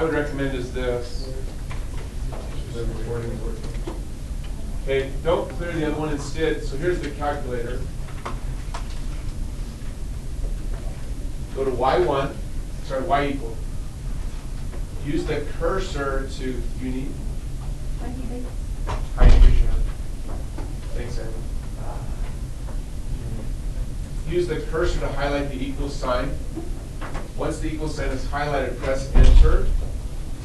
I would recommend is this. Okay, don't clear the other one instead. So here's the calculator. Go to y1, sorry, y equal. Use the cursor to uni. Thanks, Amy. Use the cursor to highlight the equal sign. Once the equal sign is highlighted, press enter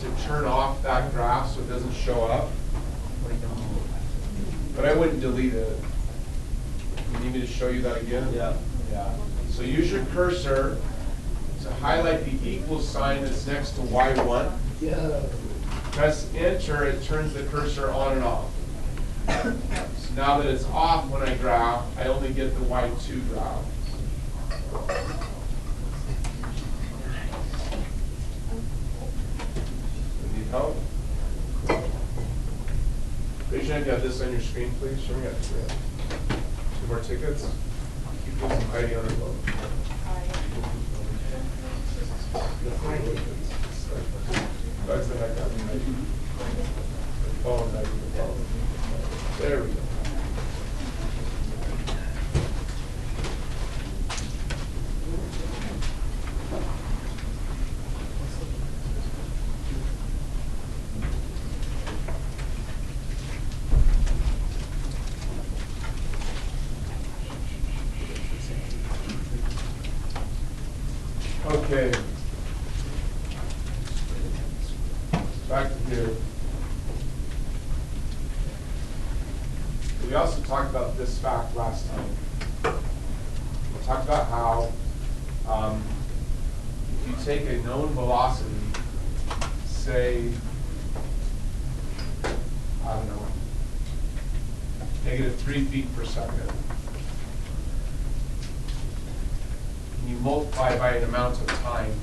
to turn off that graph so it doesn't show up. But I wouldn't delete it. You need me to show you that again? Yeah. So use your cursor to highlight the equal sign that's next to y1. Yeah. Press enter, it turns the cursor on and off. So now that it's off when I graph, I only get the y2 graph. Need help? Raise your hand if you have this on your screen, please. Show me. Two more tickets. Keep this ID on the phone. That's the heck out of me. Phone ID. There we go. Okay. Back to here. We also talked about this fact last time. We talked about how if you take a known velocity, say, I don't know, -3 feet per second, and you multiply by an amount of time,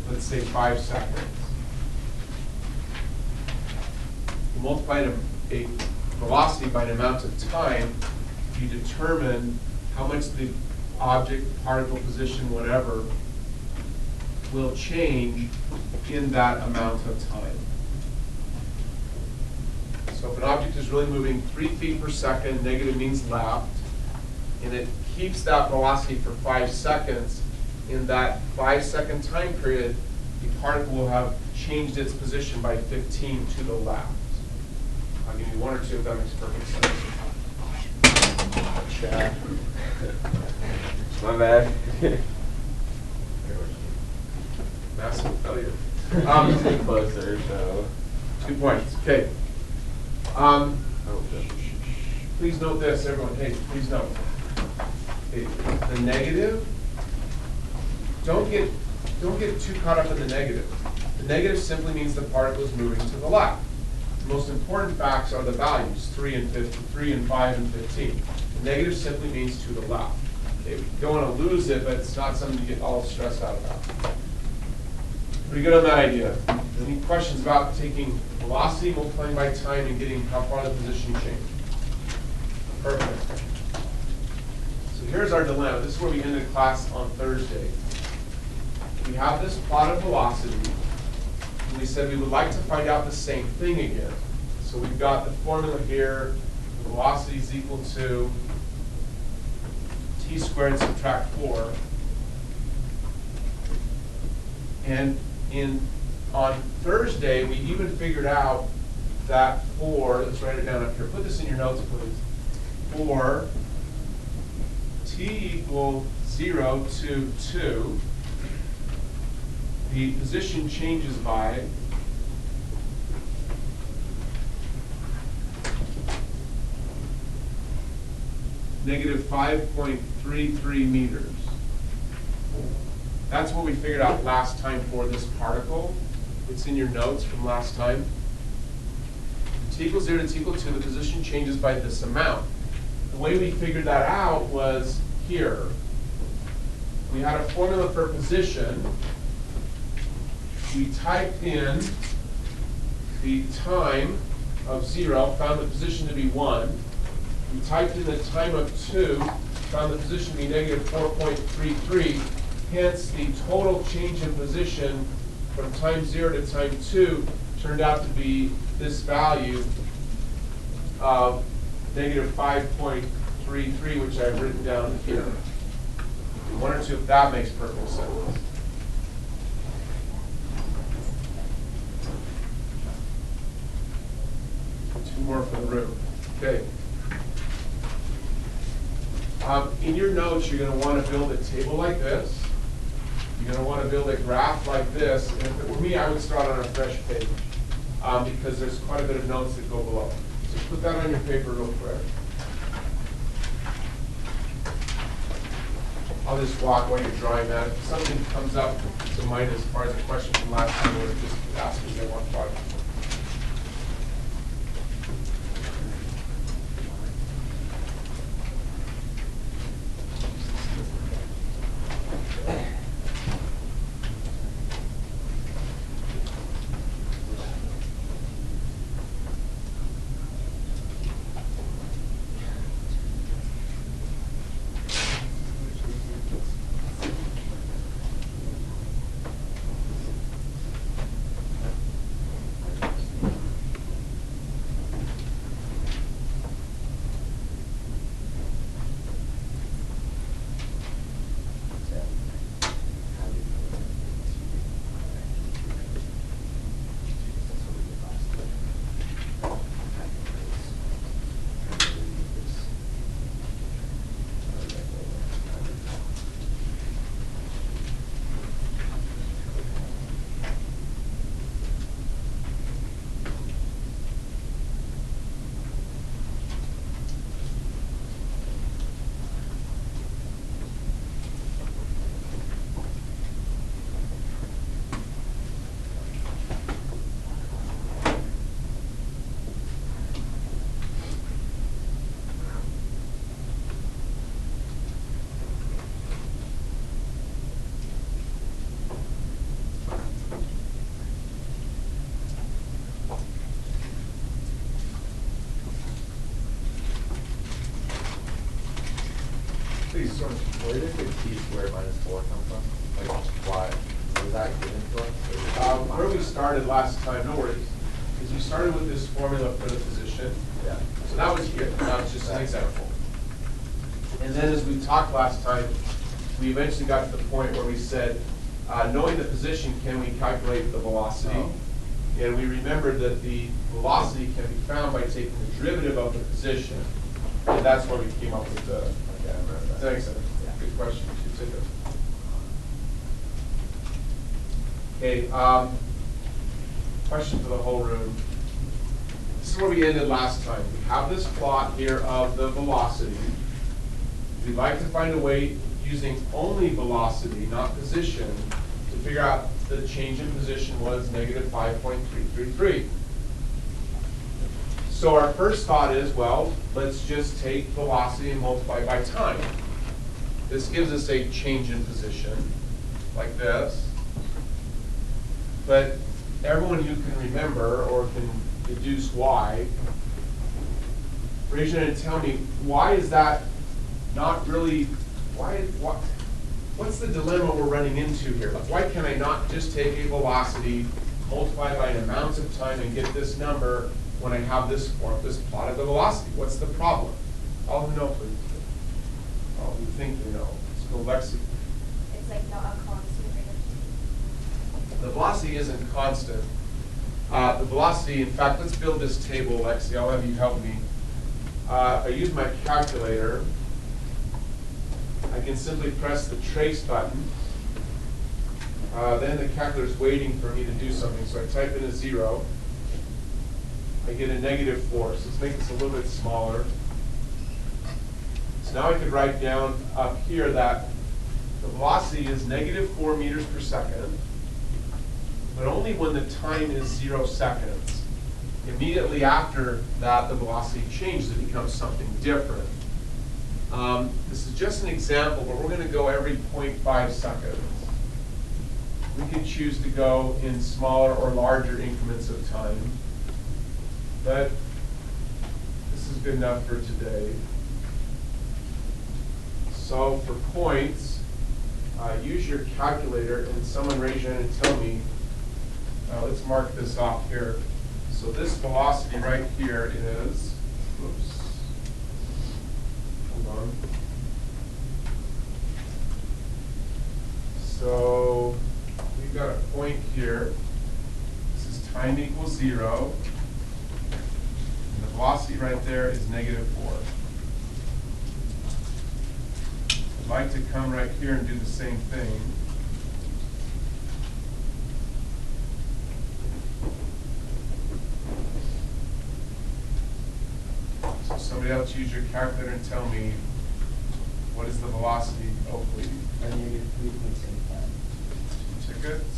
let's say 5 seconds. You multiply a velocity by an amount of time, you determine how much the object, particle, position, whatever, will change in that amount of time. So if an object is really moving 3 feet per second, negative means left, and it keeps that velocity for 5 seconds, in that 5-second time period, the particle will have changed its position by 15 to the left. I'll give you one or two if that makes perfect sense. Chad. My bad. Massive failure. Too closer, so. 2 points. Okay. Please note this, everyone. Hey, please note. Okay. The negative. Don't get too caught up in the negative. The negative simply means the particle is moving to the left. The most important facts are the values, 3 and 5 and 15. The negative simply means to the left. Okay, we don't want to lose it, but it's not something to get all stressed out about. Pretty good on that idea. Any questions about taking velocity, multiplying by time, and getting how far the position changed? Perfect. So here's our dilemma. This is where we ended class on Thursday. We have this plot of velocity. We said we would like to find out the same thing again. So we've got the formula here. The velocity is equal to t squared subtract 4. And on Thursday, we even figured out that for, let's write it down up here. Put this in your notes, please. For t equal 0 to 2, the position changes by -5.33 meters. That's what we figured out last time for this particle. It's in your notes from last time. T equals 0 to t equal 2, the position changes by this amount. The way we figured that out was here. We had a formula for position. We typed in the time of 0, found the position to be 1. We typed in the time of 2, found the position to be -4.33. Hence, the total change in position from time 0 to time 2 turned out to be this value of negative 5.33, which I've written down here. One or two if that makes perfect sense. Two more for the room. Okay. In your notes, you're going to want to build a table like this. You're going to want to build a graph like this. And if it were me, I would start on a fresh page because there's quite a bit of notes that go below. So put that on your paper real quick. I'll just walk while you're drawing that. If something comes up to mind as far as a question from last time, we'll just ask me at one part. Please, sort of. Where did the t squared minus 4 come from? Like, why? Was that given to us? Or did Where we started last time, no worries, is we started with this formula for the position. Yeah. So that was here, that was just an example. And then as we talked last time, we eventually got to the point where we said, knowing the position, can we calculate the velocity? Oh. And we remembered that the velocity can be found by taking the derivative of the position. And that's where we came up with the, Okay, I remember that. thanks, Evan. Good question. Good ticket. Okay, question for the whole room. This is where we ended last time. We have this plot here of the velocity. We'd like to find a way using only velocity, not position, to figure out the change in position was negative 5.333. So our first thought is, well, let's just take velocity and multiply by time. This gives us a change in position, like this. But everyone who can remember or can deduce why, raise your hand and tell me, why is that not really, what's the dilemma we're running into here? Like, why can I not just take a velocity, multiply by an amount of time and get this number when I have this form, this plot of the velocity? What's the problem? All who know, please. All who think they know. Let's go, Lexi. It's like not a constant rate. The velocity isn't constant. The velocity, in fact, let's build this table, Lexi. I'll have you help me. If I use my calculator, I can simply press the trace button. Then the calculator's waiting for me to do something. So I type in a 0. I get a negative 4. So let's make this a little bit smaller. So now I could write down up here that the velocity is negative 4 meters per second, but only when the time is 0 seconds. Immediately after that, the velocity changes. It becomes something different. This is just an example, but we're going to go every 0.5 seconds. We can choose to go in smaller or larger increments of time, but this is good enough for today. So for points, use your calculator and someone raise your hand and tell me Let's mark this off here. So this velocity right here is, oops, hold on. So we've got a point here. This is time equals 0. And the velocity right there is -4. I'd like to come right here and do the same thing. So somebody else use your calculator and tell me, what is the velocity of Oakley? -3.75. Tickets.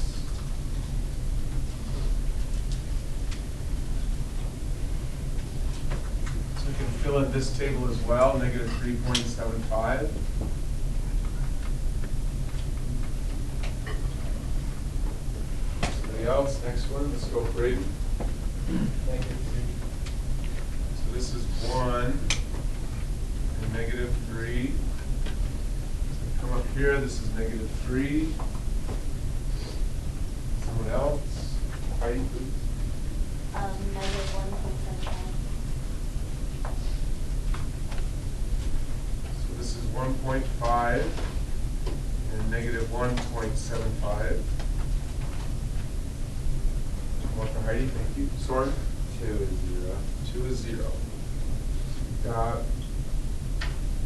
So we can fill in this table as well, -3.75. Somebody else, next one, let's go Braden. So this is 1 and -3. So come up here, this is -3. Someone else? Heidi, please. -1.75. So this is 1.5 and -1.75. One for Heidi, thank you. Soren? 2 is 0. 2 is 0. Got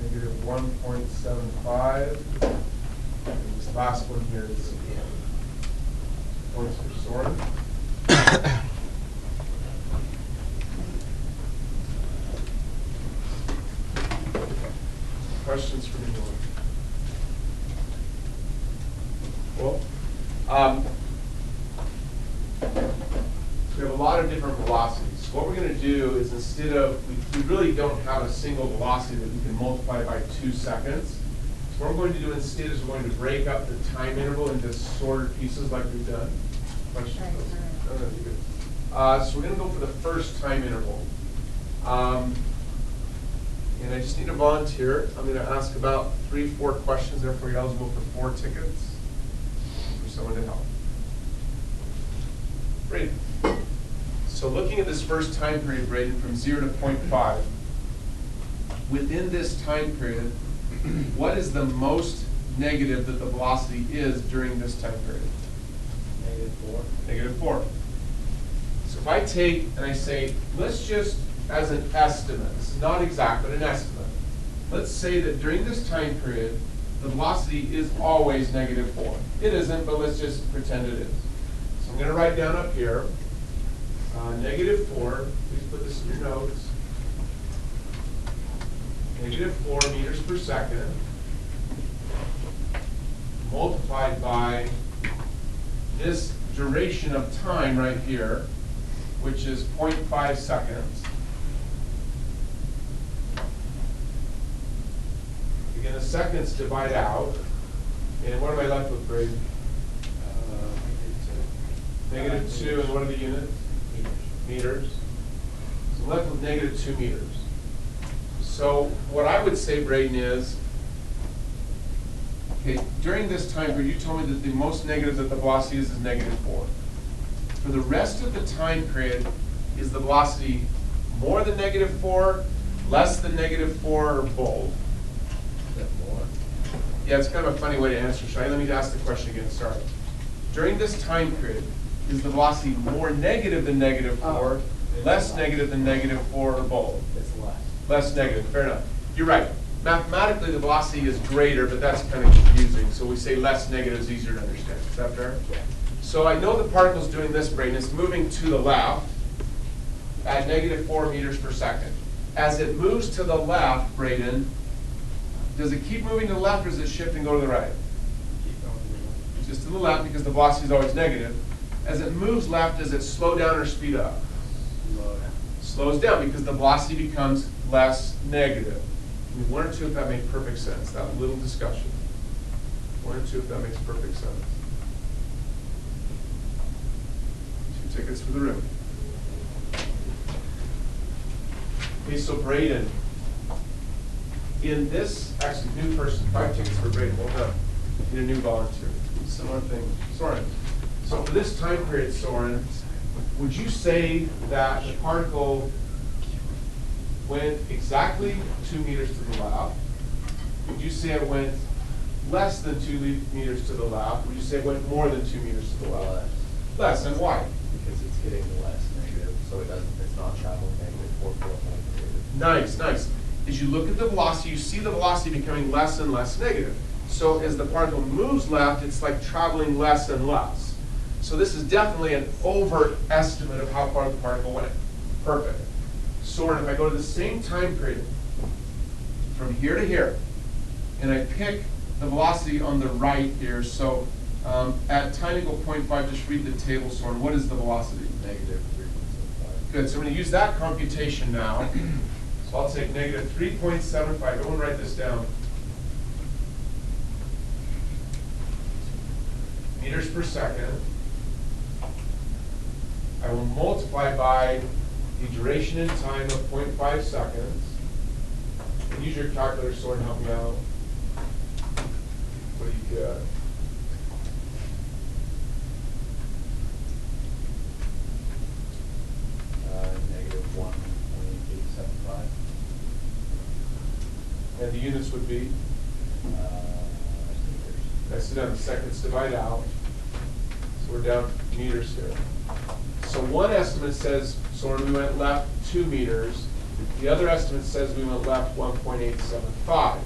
-1.75. And this last one here is points for Soren. Questions from anyone? Well, we have a lot of different velocities. So what we're going to do is instead of, we really don't have a single velocity that we can multiply by 2 seconds. So what we're going to do instead is we're going to break up the time interval into shorter pieces like we've done. Questions? No, you're good. So we're going to go for the first time interval. And I just need a volunteer. I'm going to ask about 3-4 questions, therefore you're eligible for 4 tickets. For someone to help. Braden. So looking at this first time period, Braden, from 0 to 0.5, within this time period, what is the most negative that the velocity is during this time period? -4. -4. So if I take and I say, let's just, as an estimate, this is not exact, but an estimate, let's say that during this time period, the velocity is always -4. It isn't, but let's just pretend it is. So I'm going to write down up here, -4, please put this in your notes, -4 meters per second, multiplied by this duration of time right here, which is 0.5 seconds. Again, the seconds divide out, and what am I left with, Braden? -2, and what are the units? Meters. So I'm left with -2 meters. So what I would say, Braden, is, okay, during this time period, you told me that the most negative that the velocity is -4. For the rest of the time period, is the velocity more than -4, less than -4, or both? More. Yeah, it's kind of a funny way to answer. Let me ask the question again, sorry. During this time period, is the velocity more negative than -4, less negative than -4, or both? It's less. Less negative, fair enough. You're right. Mathematically, the velocity is greater, but that's kind of confusing. So we say less negative is easier to understand. Is that fair? Yeah. So I know the particle's doing this, Braden. It's moving to the left at -4 meters per second. As it moves to the left, Braden, does it keep moving to the left, or does it shift and go to the right? Keep going. Just to the left, because the velocity is always negative. As it moves left, does it slow down or speed up? Slow down. Slows down because the velocity becomes less negative. I mean, 1 or 2 if that made perfect sense, that little discussion. 1 or 2 if that makes perfect sense. 2 tickets for the room. Okay, so Braden, in this, actually, new person, 5 tickets for Braden, well done. Need a new volunteer. Similar thing, Soren. So for this time period, Soren, would you say that the particle went exactly 2 meters to the left? Would you say it went less than 2 meters to the left? Would you say it went more than 2 meters to the left? Less, and why? Because it's getting less negative, so it's not traveling negative, or negative. Nice, nice. As you look at the velocity, you see the velocity becoming less and less negative. So as the particle moves left, it's like traveling less and less. So this is definitely an overestimate of how far the particle went. Perfect. Soren, if I go to the same time period, from here to here, and I pick the velocity on the right here, so at time equal 0.5, just read the table, Soren. What is the velocity? Negative 3.75. Good, so I'm going to use that computation now. So I'll take negative 3.75. Everyone write this down. Meters per second. I will multiply by the duration in time of 0.5 seconds. And use your calculator, Soren, to help me out. What do you get? Negative 1.875. And the units would be? That's it down. Seconds divide out. So we're down meters here. So one estimate says, Soren, we went left 2 meters. The other estimate says we went left 1.875.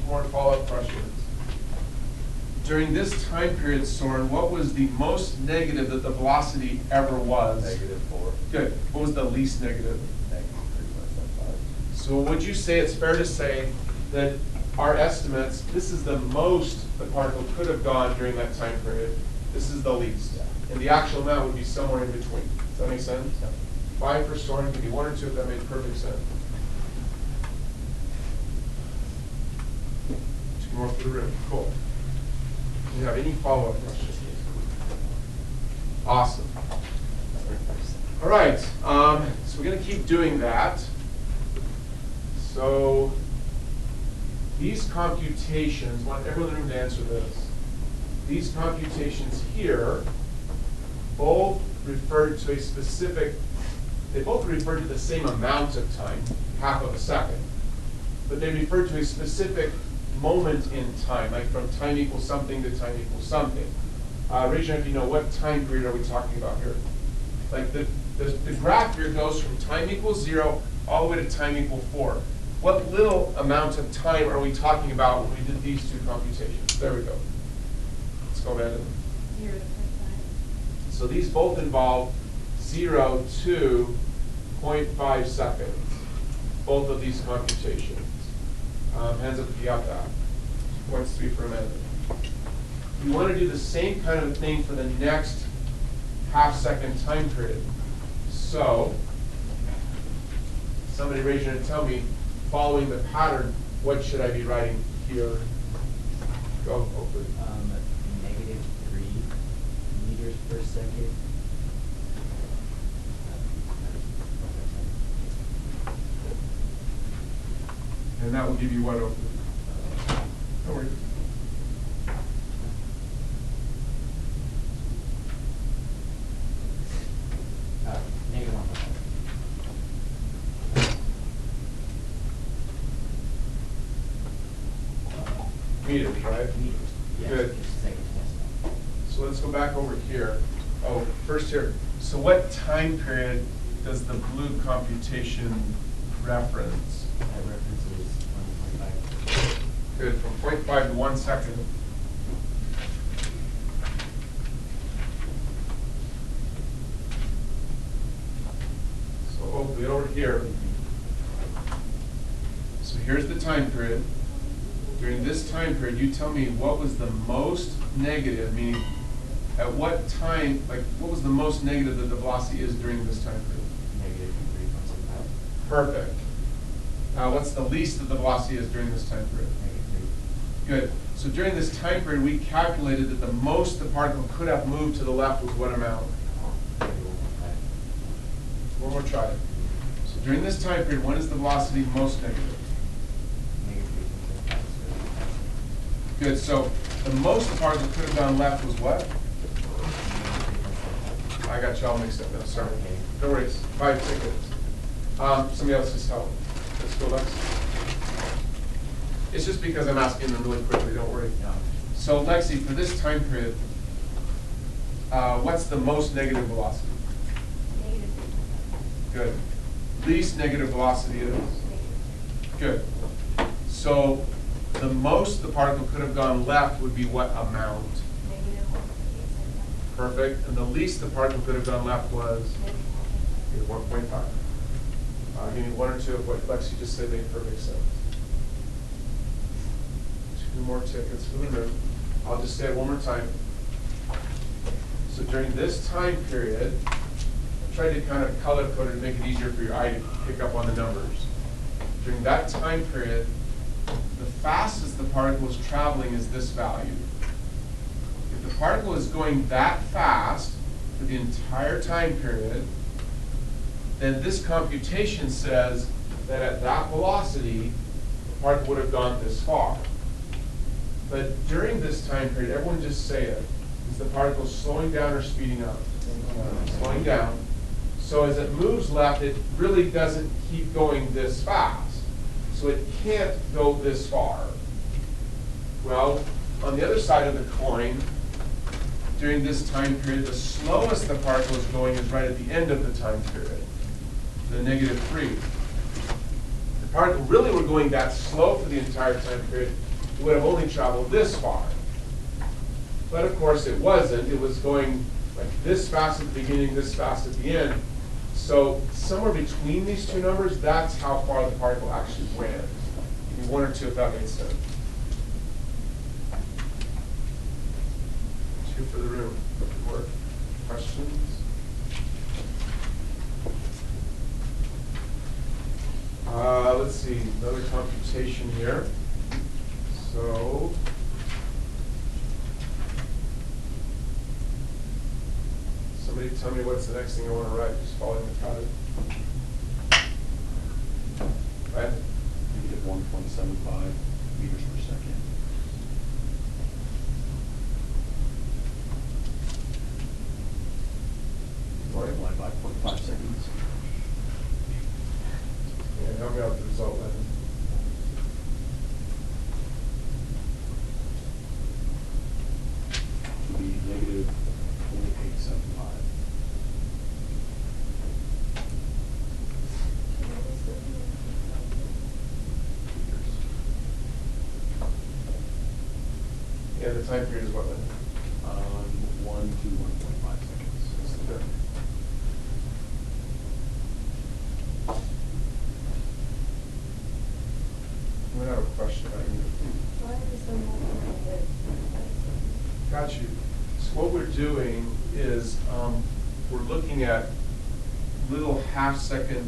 More follow-up questions. During this time period, Soren, what was the most negative that the velocity ever was? Negative 4. Good. What was the least negative? Negative 3.75. So would you say it's fair to say that our estimates, this is the most the particle could have gone during that time period, this is the least, and the actual amount would be somewhere in between. Does that make sense? Yeah. 5 for Soren, give me 1 or 2 if that made perfect sense. 2 more for the room, cool. Do you have any follow-up questions? Awesome. All right, so we're gonna keep doing that. So these computations, I want everyone in the room to answer this. These computations here both refer to a specific, they both refer to the same amount of time, half of a second, but they refer to a specific moment in time, like from time equals something to time equals something. Raise your hand if you know, what time period are we talking about here? Like the graph here goes from time equals 0 all the way to time equal 4. What little amount of time are we talking about when we did these two computations? There we go. Let's go ahead. 0 to 0.5. So these both involve 0 to 0.5 seconds, both of these computations. Hands up if you got that. Points 3 for a minute. We want to do the same kind of thing for the next half-second time period. So, somebody raise your hand and tell me, following the pattern, what should I be writing here? Go, Oakley. Negative 3 meters per second. And that will give you what, Oakley? Don't worry. Negative 1. Meters, right? Meters. Yes, Good. just seconds, yes. So let's go back over here. Oh, first here. So what time period does the blue computation reference? That references 1.5. Good, from 0.5 to 1 second. So hopefully over here. So here's the time period. During this time period, you tell me what was the most negative, meaning at what time, like what was the most negative that the velocity is during this time period? Negative 3.75. Perfect. Now what's the least that the velocity is during this time period? Negative Good. So during this time period, we calculated that the most the particle could have moved to the left was what amount? 3. Negative 1.5. One more try. So during this time period, when is the velocity most negative? Negative 3.75. Good. So The most the particle could have gone left was what? I got you all mixed up now, sorry. No worries, 5 seconds. Somebody else just help. Let's go, Lex. It's just because I'm asking them really quickly, don't worry. Yeah. So Lexi, for this time period, what's the most negative velocity? Negative 3.5. Good. Least negative velocity is? Negative Good. So the most the particle could have gone left would be what amount? 3. Negative 1.875. Perfect. And the least the particle could have gone left was? Negative 1.5. Give me one or two of what Lexi just said made perfect sense. 2 more tickets for the room. I'll just say it one more time. So during this time period, I tried to kind of color code it to make it easier for your eye to pick up on the numbers. During that time period, the fastest the particle is traveling is this value. If the particle is going that fast for the entire time period, then this computation says that at that velocity, the particle would have gone this far. But during this time period, everyone just say it, is the particle slowing down or speeding up? Slowing down. So as it moves left, it really doesn't keep going this fast. So it can't go this far. Well, on the other side of the coin, during this time period, the slowest the particle is going is right at the end of the time period, the -3. If the particle really were going that slow for the entire time period, it would have only traveled this far. But of course it wasn't. It was going like this fast at the beginning, this fast at the end. So somewhere between these two numbers, that's how far the particle actually went. Give me one or two if that makes sense. 2 for the room. Good work. Questions? Let's see, another computation here. So, somebody tell me what's the next thing I want to write, just following the pattern. Right? -1.75 meters per second. Multiplied by 0.5 seconds. Yeah, help me out with the result, then. Would be -0.875. Yeah, the time period is what then? 1 to 1.5 seconds. That's the difference. I'm gonna have a question about you. Why is the negative? Got you. So what we're doing is, we're looking at little half-second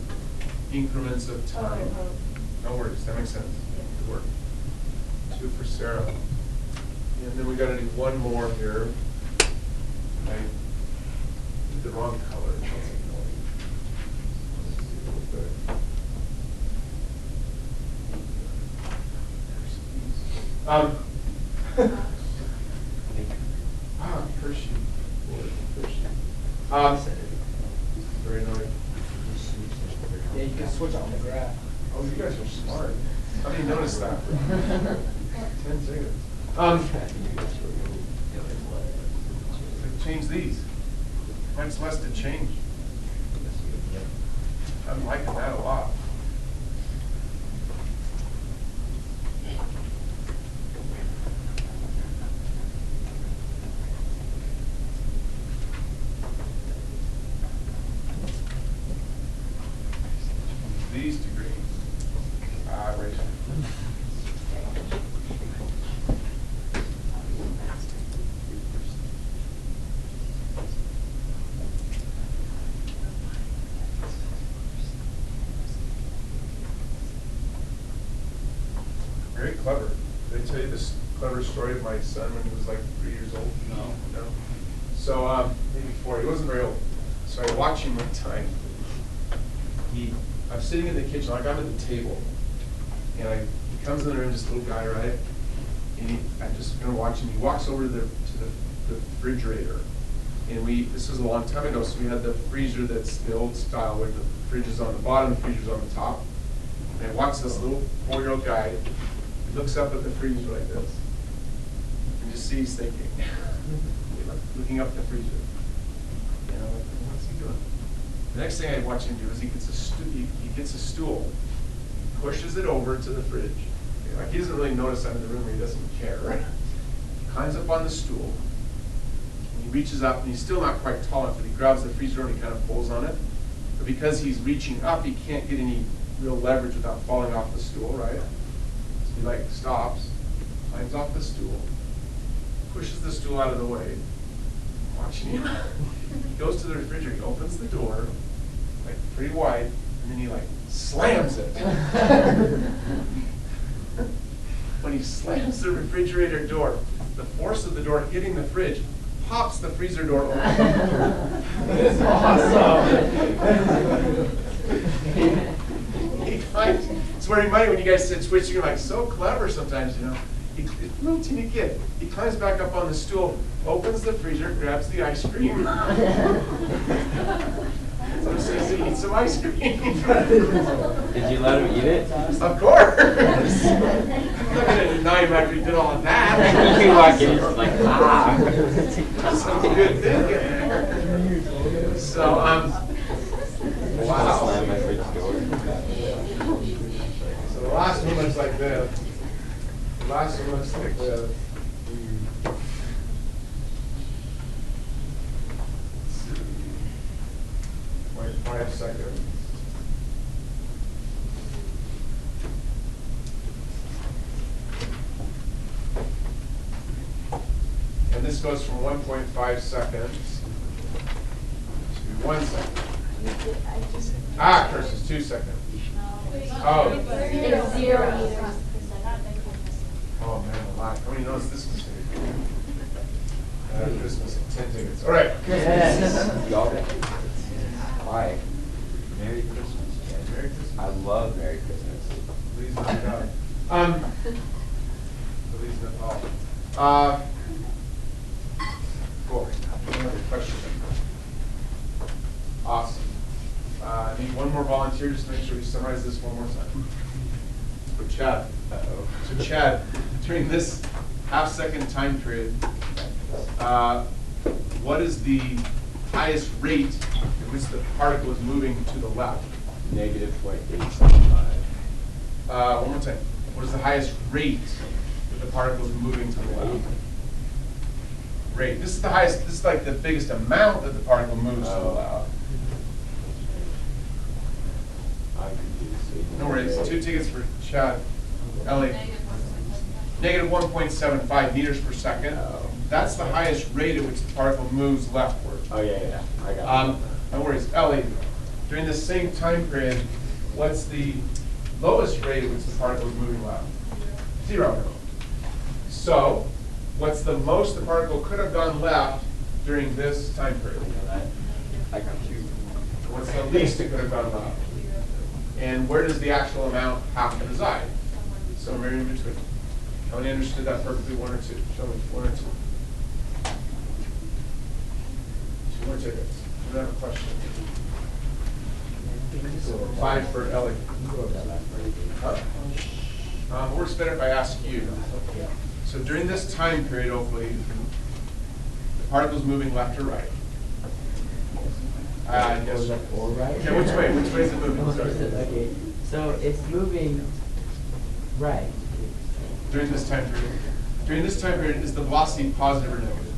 increments of time. Oh. No worries, that makes sense. Yeah. Good work. 2 for Sarah. And then we gotta do one more here. I did the wrong color. That's annoying. Let's see real quick. Hershey. Boy, Hershey. Very annoying. Yeah, you can switch on the graph. Oh, you guys are smart. I didn't notice that. 10 seconds. Change these. What's less to change? I'm liking that a lot. These two green. Right. Very clever. Did I tell you this clever story of my son when he was like 3 years old? No. No. So, maybe 4. He wasn't very old. So I watched him one time. I was sitting in the kitchen, I got him at the table, and he comes in the room, this little guy, right? and I'm just gonna watch him, he walks over to the refrigerator. And this was a long time ago, so we had the freezer that's the old style where the fridge is on the bottom, the freezer's on the top. And I watch this little 4-year-old guy, he looks up at the freezer like this. And just see he's thinking, looking up at the freezer. You know, like, what's he doing? The next thing I watch him do is he gets a stool, he pushes it over to the fridge. Like, he doesn't really notice I'm in the room, or he doesn't care, right? He climbs up on the stool, and he reaches up, and he's still not quite tall enough, but he grabs the freezer and he kind of pulls on it. But because he's reaching up, he can't get any real leverage without falling off the stool, right? So he like stops, climbs off the stool, pushes the stool out of the way, watching him. He goes to the refrigerator, he opens the door, like pretty wide, and then he like slams it. When he slams the refrigerator door, the force of the door hitting the fridge pops the freezer door open. That's awesome. He climbs, it's very funny when you guys sit switching, you're like so clever sometimes, you know. Little teeny kid, he climbs back up on the stool, opens the freezer, grabs the ice cream. So he says he eats some ice cream. Did you let him eat it? Of course. I'm not gonna deny him after he did all of that. You walk in, it's like, ah. Some good thinking there. So, wow. Slam my fridge door. So the last one looks like this. The last one looks like this. 0.5 seconds. And this goes from 1.5 seconds to 1 second. Ah, curses, 2 seconds. Oh. It's 0 meters per second. Oh man, a lot. How many knows this was? Christmas, 10 tickets. All right. Yes. Y'all. Why? Merry Christmas, Jen. Merry Christmas. I love Merry Christmas. Please not God. Please not all. Cool. Any other questions? Awesome. I need one more volunteer, just to make sure we summarize this one more time. For Chad. So Chad, during this half-second time period, what is the highest rate at which the particle is moving to the left? Negative 0.875. One more time. What is the highest rate that the particle is moving to the left? Rate. This is the highest, this is like the biggest amount that the particle moves to the left. I could do this. No worries. 2 tickets for Chad. Ellie. Negative 1.75 meters per second. Oh. That's the highest rate at which the particle moves leftward. Oh, yeah. I got it. No worries. Ellie, during this same time period, what's the lowest rate at which the particle is moving left? 0. So, what's the most the particle could have gone left during this time period? I got you. What's the least it could have gone left? And where does the actual amount have to reside? Somewhere in between. How many understood that perfectly? 1 or 2? Show me. 1 or 2. 2 more tickets. Do you have a question? 5 for Ellie. Works better if I ask you. So during this time period, hopefully, the particle's moving left or right. Yes. Left or right? Yeah, which way? Which way is it moving? Sorry. Okay, so it's moving right. During this time period. During this time period, is the velocity positive or negative?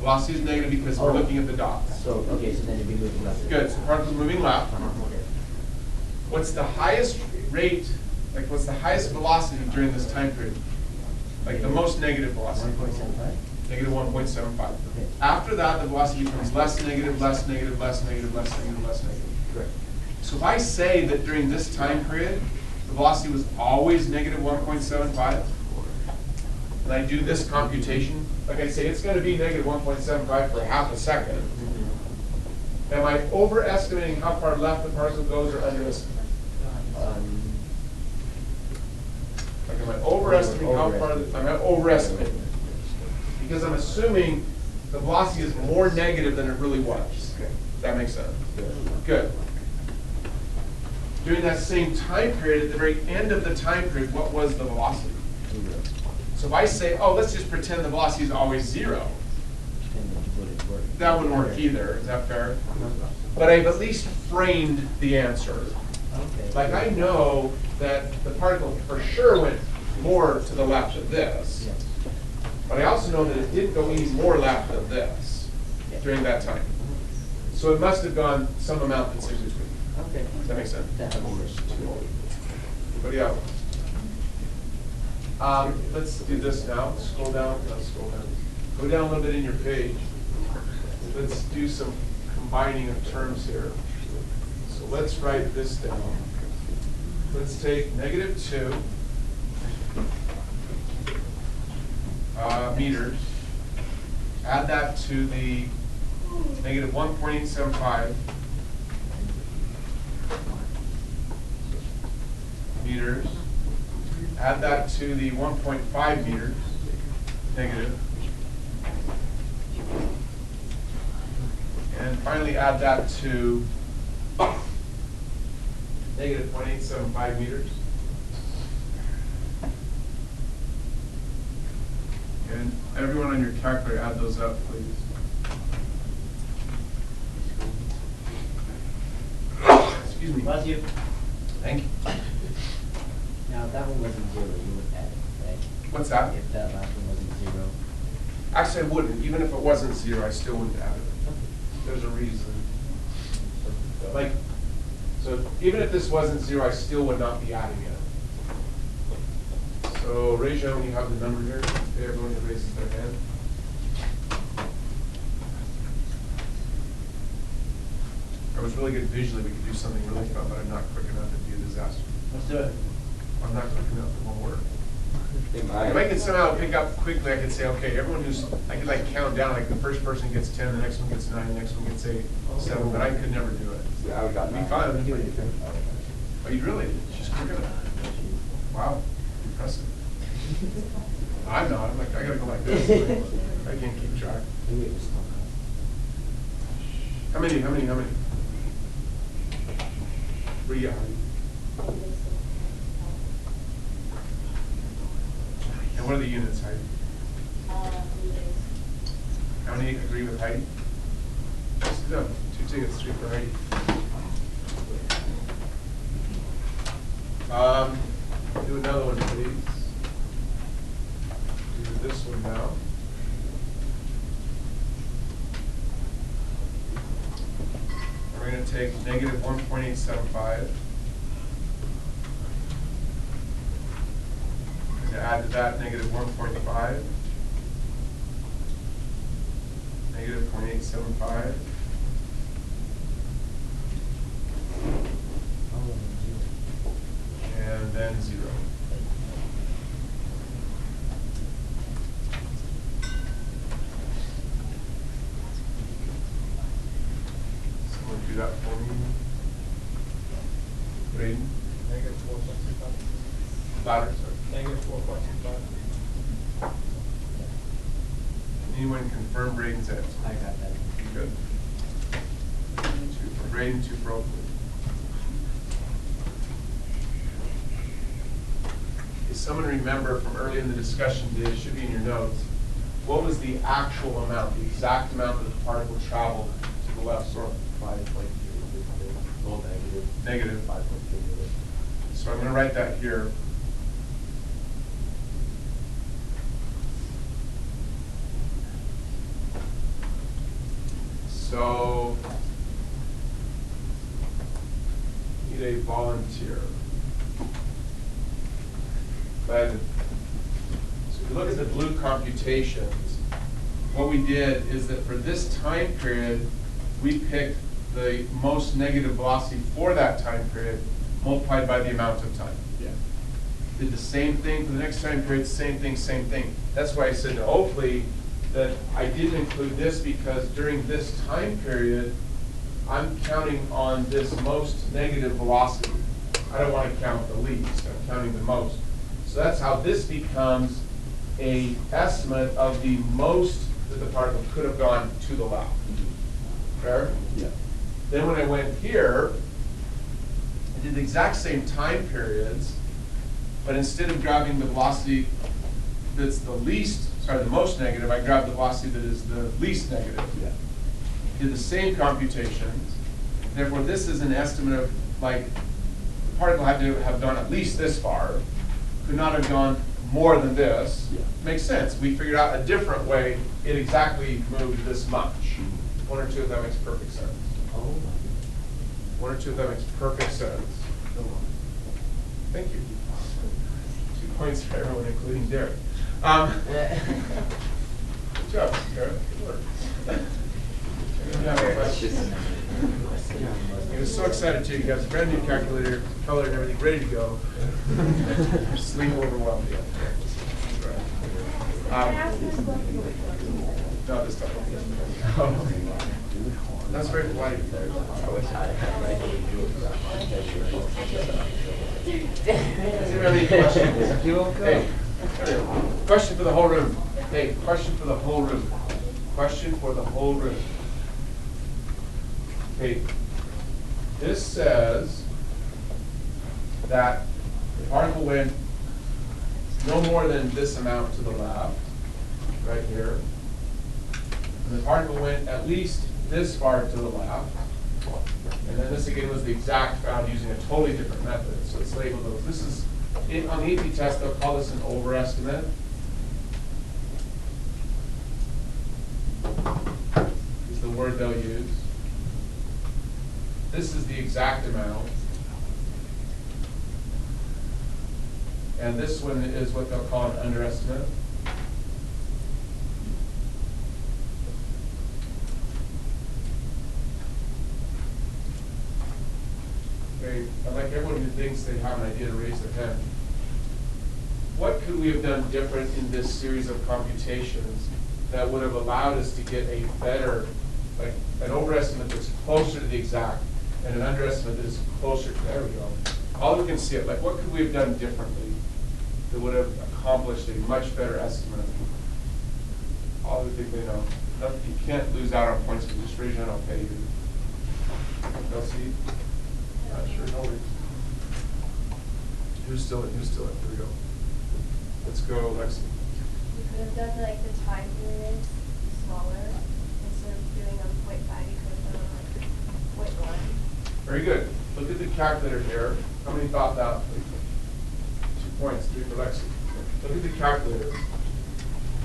Velocity is negative because we're looking at the dots. So, okay, so then it'd be moving left. Good, so particle's moving left. Okay. What's the highest rate, like what's the highest velocity during this time period? Like the most negative velocity? 1.75? Negative 1.75. Okay. After that, the velocity becomes less negative, less negative, less negative, less negative, less negative. Correct. So if I say that during this time period, the velocity was always negative 1.75, and I do this computation, like I say, it's going to be negative 1.75 for half a second. Am I overestimating how far left the particle goes or underestimating? Like Like, am I overestimating how far, I'm overestimating. Because I'm assuming the velocity is more negative than it really was. Does that make sense? Good. During that same time period, at the very end of the time period, what was the velocity? So if I say, oh, let's just pretend the velocity is always 0, that wouldn't work either. Is that fair? But I've at least framed the answer. Okay. Like, I know that the particle for sure went more to the left of this, Yes. but I also know that it didn't go any more left of this during that time. So it must have gone some amount that's in between. Okay. Does that make sense? That makes sense. Anybody else? Let's do this now. Scroll down. Scroll down. Go down a little bit in your page. Let's do some combining of terms here. So let's write this down. Let's take -2 meters. Add that to the -1.875 meters. Add that to the 1.5 meters, negative. And finally add that to -0.875 meters. And everyone on your calculator, add those up, please. Excuse me. Bless you. Thank you. Now, if that one wasn't 0, you would add it, right? What's that? If that last one wasn't 0. Actually, I wouldn't. Even if it wasn't 0, I still wouldn't add it. There's a reason. Like, so even if this wasn't 0, I still would not be adding it. So raise your hand when you have the number here. Okay, everyone who raises their hand. I was really good visually. We could do something really fun, but I'm not quick enough to do a disaster. Let's do it. I'm not quick enough. It won't work. Think If I could somehow pick up quickly, I could say, okay, everyone who's, I could like count down, like the first person gets 10, the next one gets 9, the next one gets 8, 7, but I could never do it. Yeah, I got It'd be 9. fun. Do it. Oh, you really? She's quick enough. Wow, impressive. I'm not, I'm like, I gotta go like this. I can't keep track. How many? Where you at? And what are the units, Heidi? How many agree with Heidi? Let's do them. 2 tickets, 3 for Heidi. Do another one, please. Do this one now. We're going to take -1.875. And to add to that, -1.5. -0.875. And then 0. Someone do that for me. Braden? -4.25. Louder, sorry. -4.25. Anyone confirm Braden's answer? I got that. Good. 2 for Braden, 2 for Oakley. Does someone remember from earlier in the discussion today, it should be in your notes, what was the actual amount, the exact amount that the particle traveled to the left? So 5.2. Well, negative. Negative. 5.2. So I'm going to write that here. So, need a volunteer. But, so if you look at the blue computations, what we did is that for this time period, we picked the most negative velocity for that time period multiplied by the amount of time. Yeah. Did the same thing for the next time period, same thing, same thing. That's why I said to Oakley that I didn't include this because during this time period, I'm counting on this most negative velocity. I don't want to count the least, I'm counting the most. So So that's how this becomes a estimate of the most that the particle could have gone to the left. Fair? Yeah. Then when I went here, I did the exact same time periods, but instead of grabbing the velocity that's the most negative, I grabbed the velocity that is the least negative. Yeah. Did the same computations. Therefore, this is an estimate of, like, the particle had to have gone at least this far, could not have gone more than this. Yeah. Makes sense. We figured out a different way, it exactly moved this much. One or two of that makes perfect sense. Oh, my One or two of that makes perfect sense. Thank you. 2 points for everyone, including Derek. goodness. Good job, Derek. Good work. Anyone have a question? He was so excited too. He got his brand new calculator, color and everything ready to go. Sleep overwhelmed yet. Can I ask this one? No, this time. That's very polite. Does anyone have any questions? Hey, question for the whole room. Hey, question for the whole room. Question for the whole room. Okay, this says that the particle went no more than this amount to the left, right here. And the particle went at least this far to the left. And then this again was the exact found using a totally different method. So it's labeled those. This is, on the AP test, they'll call this an overestimate. Is the word they'll use. This is the exact amount. And this one is what they'll call an underestimate. Okay, I'd like everyone who thinks they have an idea to raise their hand. What could we have done different in this series of computations that would have allowed us to get a better, like an overestimate that's closer to the exact and an underestimate that is closer to, there we go. All we can see it, like what could we have done differently that would have accomplished a much better estimate? All we think they know. You can't lose out on points, but just raise your hand, I'll pay you. They'll see. Not sure, no worries. Who's still in? Here we go. Let's go, Lexi. You could have done like the time periods smaller, instead of doing them 0.5, you could have done like 0.1. Very good. Look at the calculator here. How many thought that? 2 points, 3 for Lexi. Look at the calculator.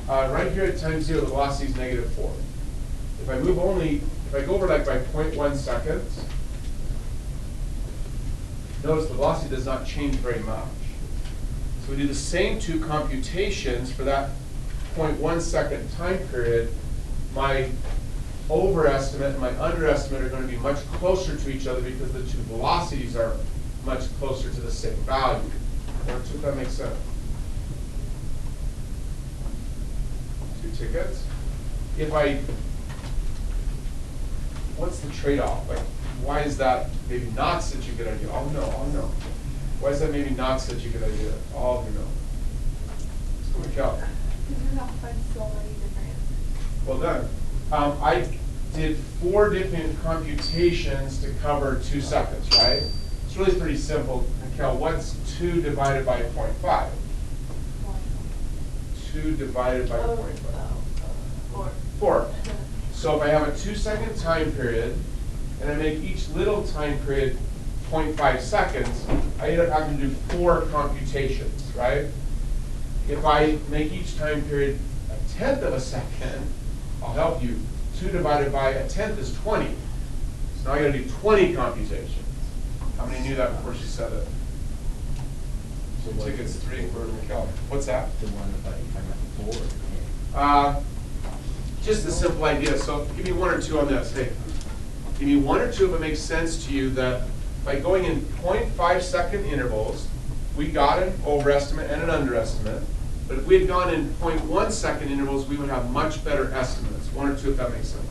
Right here at time 0, the velocity is -4. If I move if I go over like by 0.1 seconds, notice the velocity does not change very much. So we do the same two computations for that 0.1 second time period. My overestimate and my underestimate are going to be much closer to each other because the two velocities are much closer to the same value. If that makes sense. 2 tickets. What's the trade-off? Like, why is that maybe not such a good idea? Oh no. Why is that maybe not such a good idea? All of you know. Let's go with Cal. Because you have to find so many different answers. Well done. I did 4 different computations to cover 2 seconds, right? It's really pretty simple. Cal, what's 2 divided by 0.5? 2 divided by 0.5. 4. So if I have a 2-second time period, and I make each little time period 0.5 seconds, I end up having to do 4 computations, right? If I make each time period 1/10 of a second, I'll help you. 2 divided by 1/10 is 20. So now I gotta do 20 computations. How many knew that before she said it? So tickets 3 for Mikel. What's that? The one about you talking about 4. Just a simple idea. So give me 1 or 2 on this. Hey, give me 1 or 2 if it makes sense to you that by going in 0.5 second intervals, we got an overestimate and an underestimate. But if we had gone in 0.1 second intervals, we would have much better estimates. 1 or 2 if that makes sense.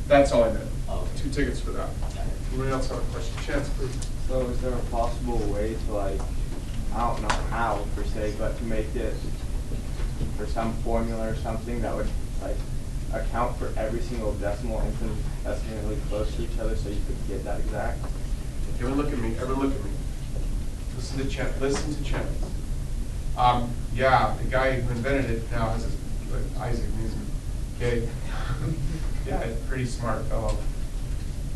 That's all I meant. Oh. 2 tickets for that. Anyone else have a question? Chance, please. So is there a possible way to like I don't know how per se, but to make it for some formula or something that would like account for every single decimal infinitesimally close to each other so you could get that exact. Everyone look at me, everyone look at me. Listen to Chance. Yeah, the guy who invented it now has his, Isaac Newton, okay? Yeah, pretty smart fellow.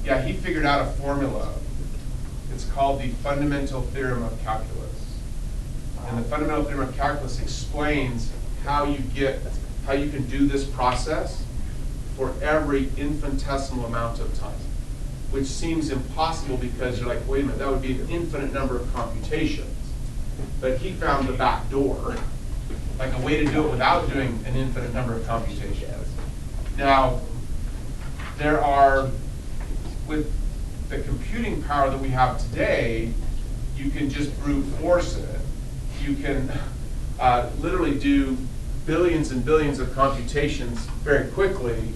Yeah, he figured out a formula. It's called the fundamental theorem of calculus. And the fundamental theorem of calculus explains how you can do this process for every infinitesimal amount of time, which seems impossible because you're like, wait a minute, that would be an infinite number of computations. But he found the back door, like a way to do it without doing an infinite number of computations. Now, there are, with the computing power that we have today, you can just brute force it. You can literally do billions and billions of computations very quickly.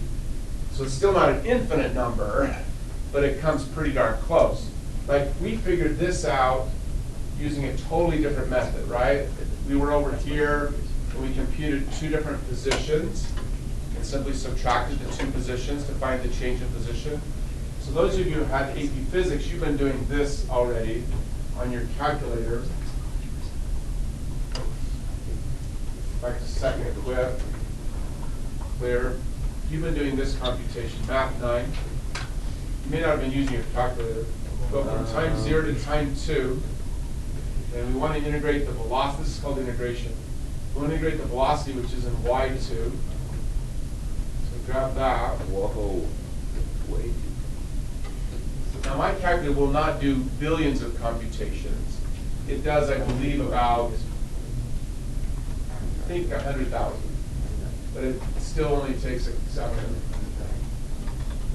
So it's still not an infinite number, but it comes pretty darn close. Like, we figured this out using a totally different method, right? We were over here, and we computed two different positions, and simply subtracted the two positions to find the change in position. So those of you who had AP Physics, you've been doing this already on your calculator. Back to second equip, clear. You've been doing this computation, Math 9. You may not have been using your calculator. Go from time 0 to time 2, and we want to integrate the velocity. This is called integration. We want to integrate the velocity, which is in y2. So grab that. Whoa, wait. Now my calculator will not do billions of computations. It does, I believe, about, I think, 100,000. But it still only takes 7.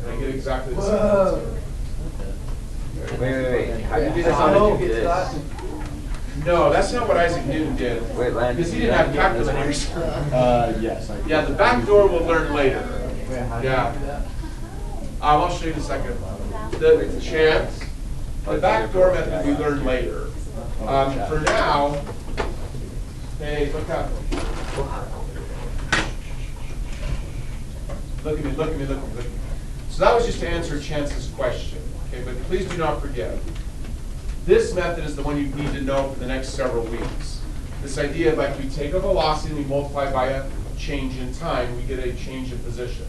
And I get exactly the same answer. Wait. How did you do this on this? No, that's not what Isaac Newton did. Wait, Landon. Because he didn't have calculators. Yes. Yeah, the back door we'll learn later. Yeah. I'll show you in a second. The chance, the back door method we learn later. For now, hey, look up. Look at me, look at me, look at me, look at me. So that was just to answer Chance's question, okay? But please do not forget, this method is the one you need to know for the next several weeks. This idea of like we take a velocity and we multiply by a change in time, we get a change in position.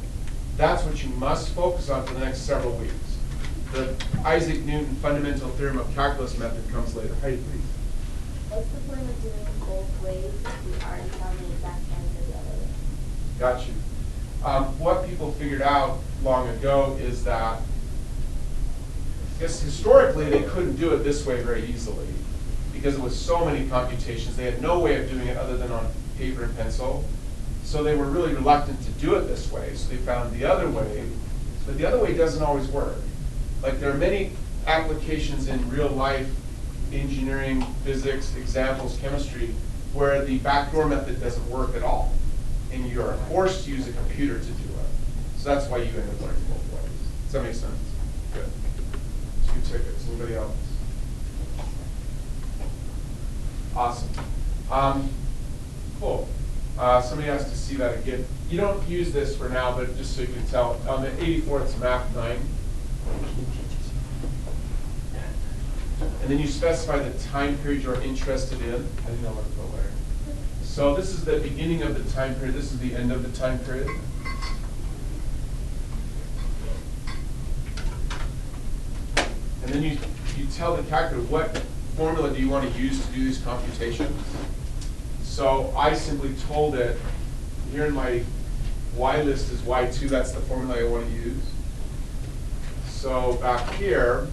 That's what you must focus on for the next several weeks. The Isaac Newton fundamental theorem of calculus method comes later. Heidi, please. What's the point of doing both ways if we already found the exact answer the other way? Got you. What people figured out long ago is that, I guess historically they couldn't do it this way very easily because it was so many computations. They had no way of doing it other than on paper and pencil. So they were really reluctant to do it this way. So they found the other way, but the other way doesn't always work. Like there are many applications in real life, engineering, physics, examples, chemistry, where the backdoor method doesn't work at all. And you are forced to use a computer to do it. So that's why you end up learning both ways. Does that make sense? Good. 2 tickets. Anybody else? Awesome. Cool. Somebody has to see that again. You don't use this for now, but just so you can tell, on the 84, it's Math 9. And then you specify the time period you're interested in. I didn't know what to put where. So this is the beginning of the time period. This is the end of the time period. And then you tell the calculator what formula do you want to use to do these computations. So I simply told it, here in my y list is y2, that's the formula I want to use. So back here,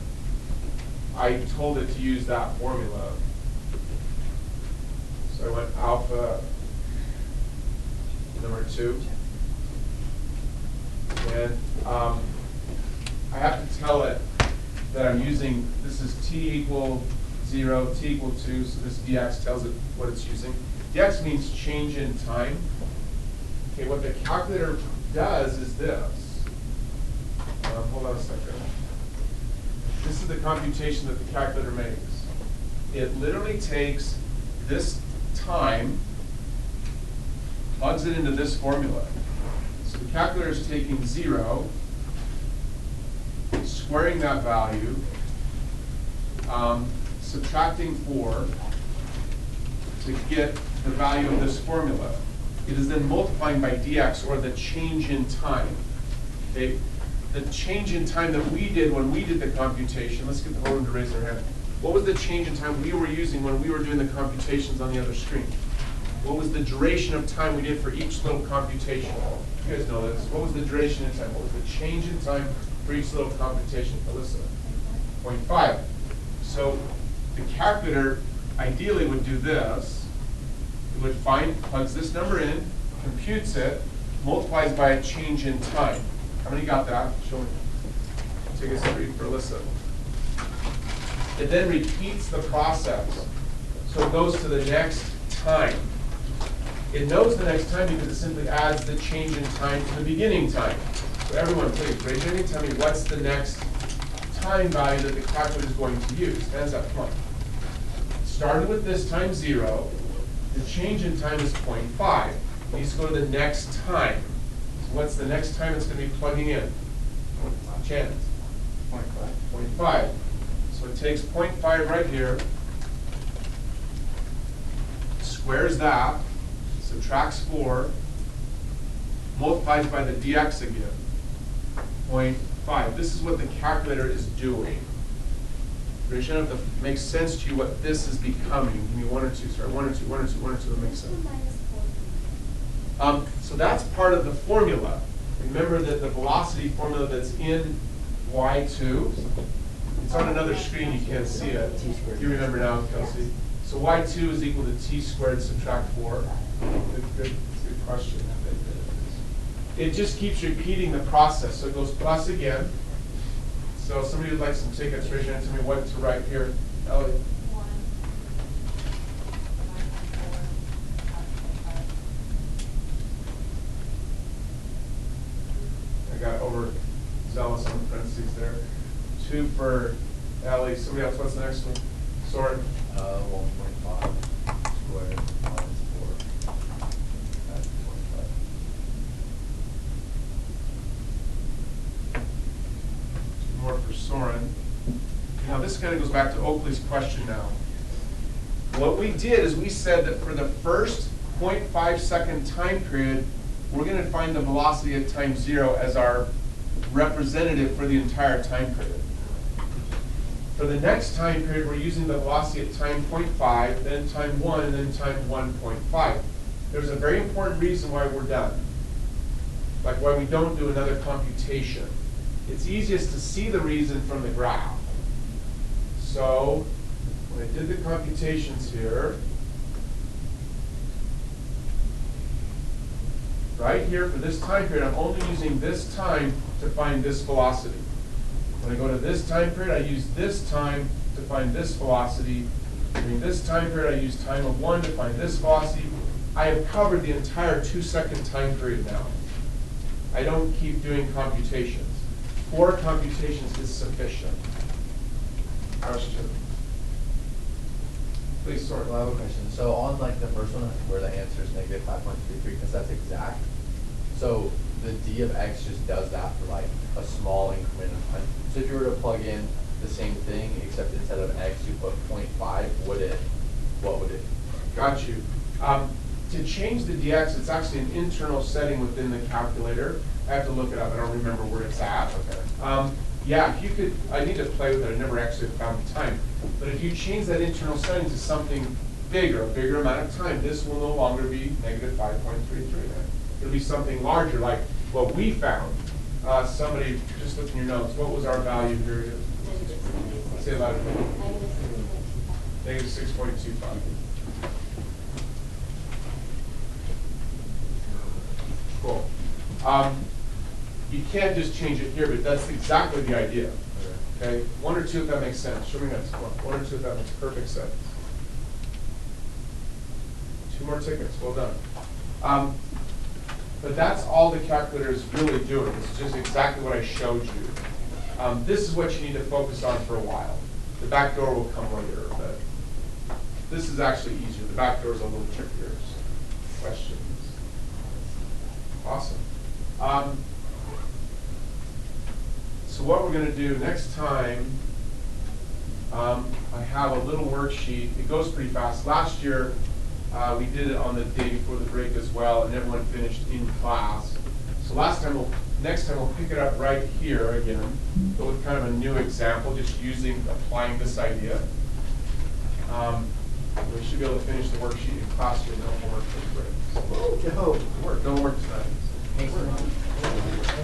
I told it to use that formula. So I went alpha number 2. And I have to tell it that I'm using, this is t equal 0, t equal 2, so this dx tells it what it's using. Dx means change in time. Okay, what the calculator does is this. Hold on a second. This is the computation that the calculator makes. It literally takes this time, plugs it into this formula. So the calculator is taking 0, squaring that value, subtracting 4 to get the value of this formula. It is then multiplying by dx, or the change in time. Okay? The change in time that we did when we did the computation, let's get the whole room to raise their hand. What was the change in time we were using when we were doing the computations on the other screen? What was the duration of time we did for each little computation? You guys know this. What was the duration in time? What was the change in time for each little computation? Alyssa? 0.5. So the calculator ideally would do this. It would plugs this number in, computes it, multiplies by a change in time. How many got that? Show me. Take a read for Alyssa. It then repeats the process. So it goes to the next time. It knows the next time because it simply adds the change in time to the beginning time. So everyone, please, raise your hand and tell me what's the next time value that the calculator is going to use. Hands up, come on. Started with this time 0. The change in time is 0.5. It needs to go to the next time. So what's the next time it's going to be plugging in? Chance. 0.5. So it takes 0.5 right here, squares that, subtracts 4, multiplies by the dx again. 0.5. This is what the calculator is doing. Raise your hand if it makes sense to you what this is becoming. Give me 1 or 2, sorry. 1 or 2, 1 or 2, 1 or 2, that makes sense. So that's part of the formula. Remember that the velocity formula that's in y2, it's on another screen, you can't see it. You remember now, Kelsey. So y2 is equal to t squared subtract 4. Good question. It just keeps repeating the process. So it goes plus again. So somebody would like some tickets, raise your hand and tell me what to write here. Ellie. 1. I got overzealous on the parentheses there. 2 for Ellie. Somebody else, what's the next one? Soren. 1.5 squared minus 4. That's 25. More for Soren. Now this kind of goes back to Oakley's question now. What we did is we said that for the first 0.5 second time period, we're going to find the velocity at time 0 as our representative for the entire time period. For the next time period, we're using the velocity at time 0.5, then time 1, and then time 1.5. There's a very important reason why we're done, like why we don't do another computation. It's easiest to see the reason from the graph. So when I did the computations here, right here for this time period, I'm only using this time to find this velocity. When I go to this time period, I use this time to find this velocity. During this time period, I use time of 1 to find this velocity. I have covered the entire 2-second time period now. I don't keep doing computations. 4 computations is sufficient. Question? Please, sorry. Well, I have a question. So on like the first one where the answer is negative 5.33, because that's exact. So the d of x just does that for like a small increment of time. So if you were to plug in the same thing, except instead of x you put 0.5, what would it? Got you. To change the dx, it's actually an internal setting within the calculator. I have to look it up. I don't remember where it's at. Okay. Yeah, if you could, I need to play with it. I never actually found the time. But if you change that internal setting to something bigger, a bigger amount of time, this will no longer be negative 5.33. It'll be something larger, like what we found. Somebody, just look in your notes. What was our value here? Say it louder. Negative 6.25. Cool. You can't just change it here, but that's exactly the idea. Okay, 1 or 2 if that makes sense. Show me next one. 1 or 2 if that makes perfect sense. 2 more tickets. Well done. But that's all the calculator is really doing. It's just exactly what I showed you. This is what you need to focus on for a while. The back door will come later, but This is actually easier. The back door is a little trickier. So, questions? Awesome. So what we're gonna do next time, I have a little worksheet. It goes pretty fast. Last year, we did it on the day before the break as well, and everyone finished in class. So next time we'll pick it up right here again, but with kind of a new example, just applying this idea. We should be able to finish the worksheet in class with no homework for the break. Joe. No homework tonight. Hey, Simone,